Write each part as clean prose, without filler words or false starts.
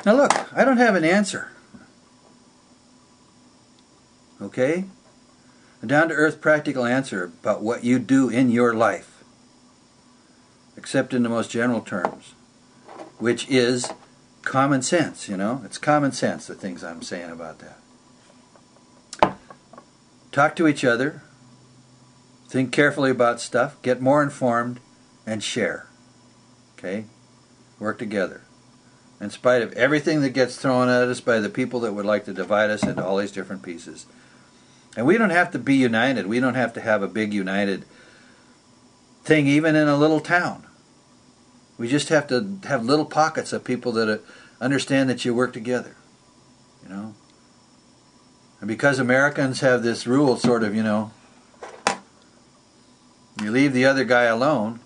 Now look, I don't have an answer. Okay? A down-to-earth practical answer about what you do in your life, except in the most general terms, which is common sense, you know? It's common sense, the things I'm saying about that. Talk to each other, think carefully about stuff, get more informed, and share. Okay? Work together. In spite of everything that gets thrown at us by the people that would like to divide us into all these different pieces. And we don't have to be united. We don't have to have a big united thing even in a little town. We just have to have little pockets of people that understand that you work together. You know? And because Americans have this rule sort of, you know, you leave the other guy alone,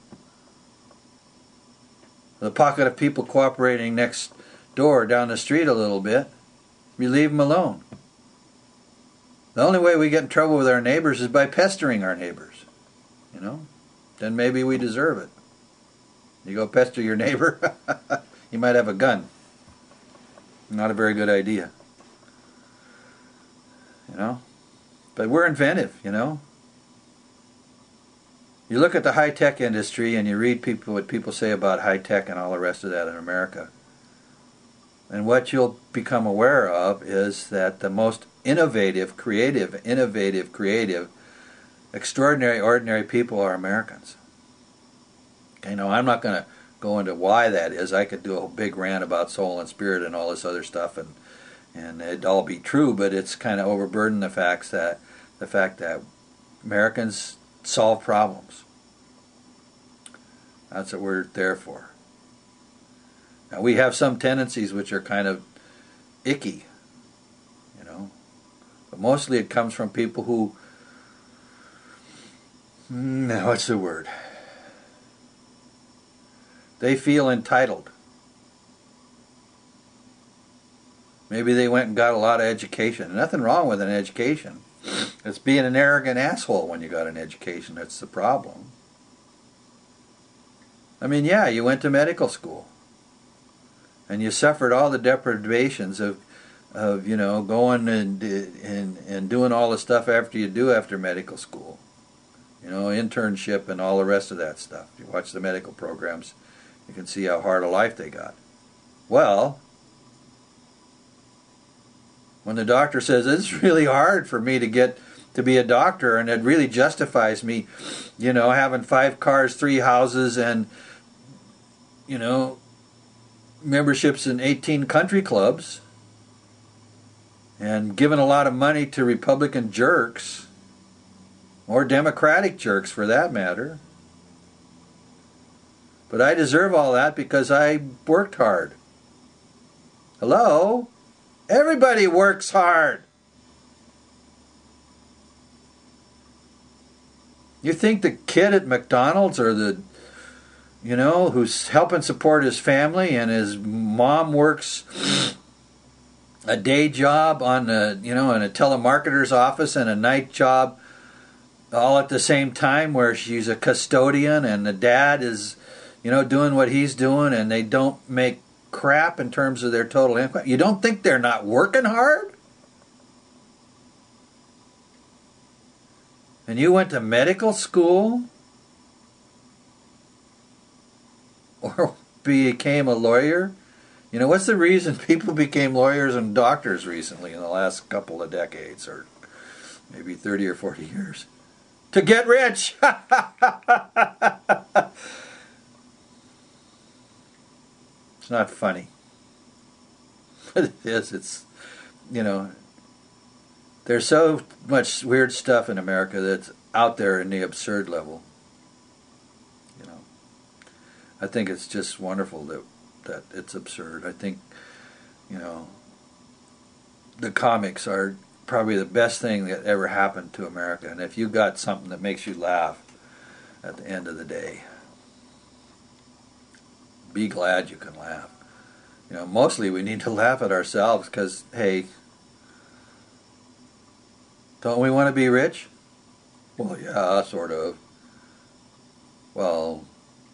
the pocket of people cooperating next door down the street a little bit, we leave them alone. The only way we get in trouble with our neighbors is by pestering our neighbors. You know? Then maybe we deserve it. You go pester your neighbor, you might have a gun. Not a very good idea. You know? But we're inventive, you know? You look at the high-tech industry and you read what people say about high-tech and all the rest of that in America. And what you'll become aware of is that the most innovative, creative, extraordinary, ordinary people are Americans. Okay, now I'm not going to go into why that is. I could do a big rant about soul and spirit and all this other stuff, and it'd all be true, but it's kind of overburden the fact that Americans solve problems. That's what we're there for. Now we have some tendencies which are kind of icky, you know, but mostly it comes from people who, what's the word? They feel entitled. Maybe they went and got a lot of education. Nothing wrong with an education. It's being an arrogant asshole when you got an education. That's the problem. I mean, yeah, you went to medical school. And you suffered all the deprivations of you know, going and doing all the stuff after medical school. You know, internship and all the rest of that stuff. You watch the medical programs, you can see how hard a life they got. Well, when the doctor says, it's really hard for me to get to be a doctor, and it really justifies me, you know, having 5 cars, 3 houses, and, you know, memberships in 18 country clubs, and giving a lot of money to Republican jerks, or Democratic jerks for that matter. But I deserve all that because I worked hard. Hello? Everybody works hard. You think the kid at McDonald's, or the, you know, who's helping support his family, and his mom works a day job on a, you know, in a telemarketer's office, and a night job all at the same time, where she's a custodian, and the dad is, you know, doing what he's doing, and they don't make crap in terms of their total income? You don't think they're not working hard? And you went to medical school? Or became a lawyer? You know, what's the reason people became lawyers and doctors recently in the last couple of decades, or maybe 30 or 40 years? To get rich! It's not funny. But it is. It's, you know, there's so much weird stuff in America that's out there in the absurd level. You know, I think it's just wonderful that it's absurd. I think, you know, the comics are probably the best thing that ever happened to America. And if you got something that makes you laugh at the end of the day, be glad you can laugh. You know, mostly we need to laugh at ourselves because, hey, don't we want to be rich? Well, yeah, sort of. Well,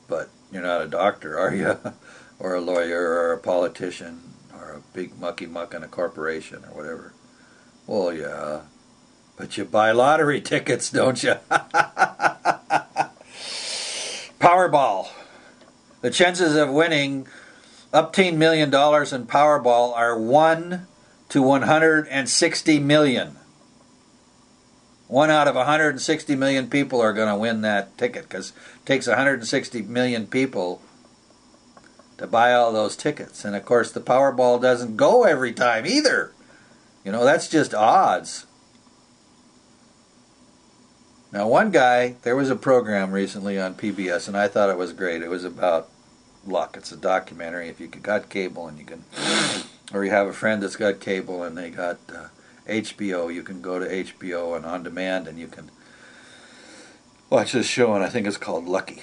but you're not a doctor, are you? Or a lawyer, or a politician, or a big mucky muck in a corporation or whatever. Well, yeah, but you buy lottery tickets, don't you? Powerball. The chances of winning up to $10 million in Powerball are 1 to 160 million. 1 out of 160 million people are going to win that ticket, because it takes 160 million people to buy all those tickets. And of course the Powerball doesn't go every time either. You know, that's just odds. Now one guy, there was a program recently on PBS and I thought it was great. It was about luck. It's a documentary. If you got cable and you can, or you have a friend that's got cable and they got HBO, you can go to HBO and on demand and you can watch this show, and I think it's called Lucky.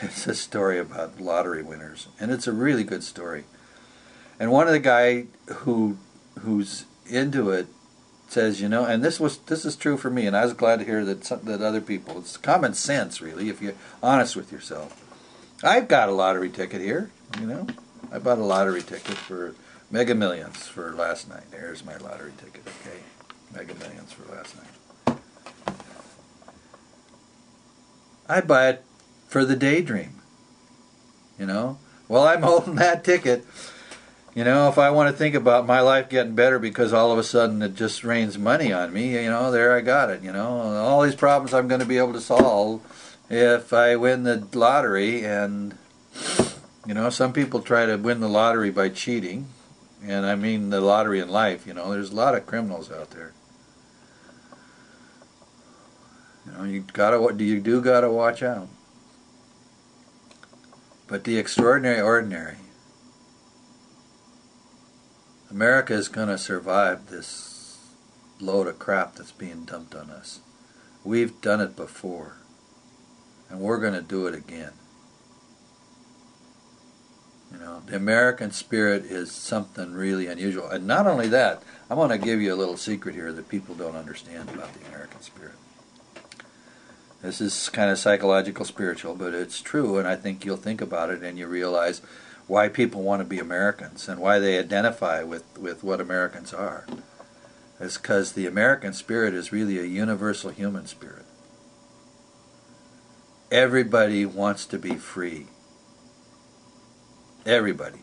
It's a story about lottery winners, and it's a really good story. And one of the guy who's into it says, you know, and this is true for me, and I was glad to hear that other people. It's common sense, really, if you're honest with yourself. I've got a lottery ticket here, you know. I bought a lottery ticket for Mega Millions for last night. There's my lottery ticket, okay? Mega Millions for last night. I buy it for the daydream, you know. Well, I'm holding that ticket. You know, if I want to think about my life getting better because all of a sudden it just rains money on me, you know, there I got it, you know. All these problems I'm going to be able to solve if I win the lottery. And, you know, some people try to win the lottery by cheating. And I mean the lottery in life, you know. There's a lot of criminals out there. You know, you gotta watch out. But the extraordinary ordinary. America is going to survive this load of crap that's being dumped on us. We've done it before, and we're going to do it again. You know, the American spirit is something really unusual. And not only that, I'm going to give you a little secret here that people don't understand about the American spirit. This is kind of psychological, spiritual, but it's true, and I think you'll think about it and you realize why people want to be Americans and why they identify with what Americans are. It's because the American spirit is really a universal human spirit. Everybody wants to be free. Everybody.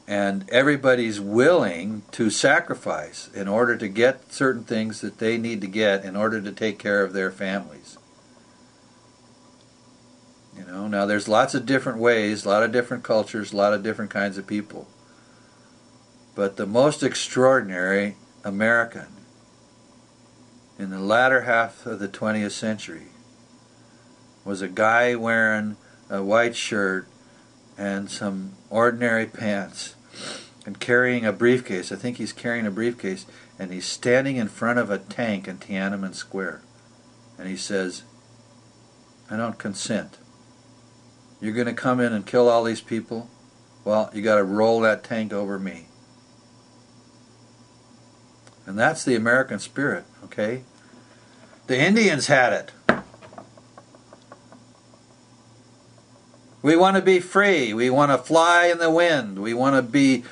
And everybody's willing to sacrifice in order to get certain things that they need to get in order to take care of their families. You know, now there's lots of different ways, a lot of different cultures, a lot of different kinds of people. But the most extraordinary American in the latter half of the 20th century was a guy wearing a white shirt and some ordinary pants and carrying a briefcase. I think he's carrying a briefcase, and he's standing in front of a tank in Tiananmen Square. And he says, I don't consent. You're going to come in and kill all these people? Well, you got to roll that tank over me. And that's the American spirit, okay? The Indians had it. We want to be free. We want to fly in the wind. We want to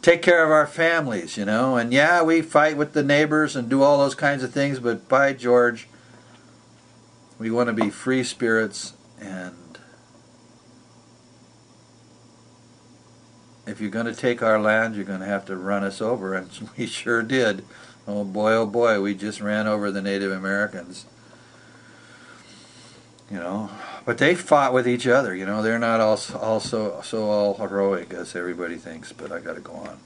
take care of our families, you know. And yeah, we fight with the neighbors and do all those kinds of things, but by George, we want to be free spirits. And if you're going to take our land, you're going to have to run us over. And we sure did. Oh boy, we just ran over the Native Americans. You know, but they fought with each other. You know, they're not all heroic as everybody thinks. But I got to go on.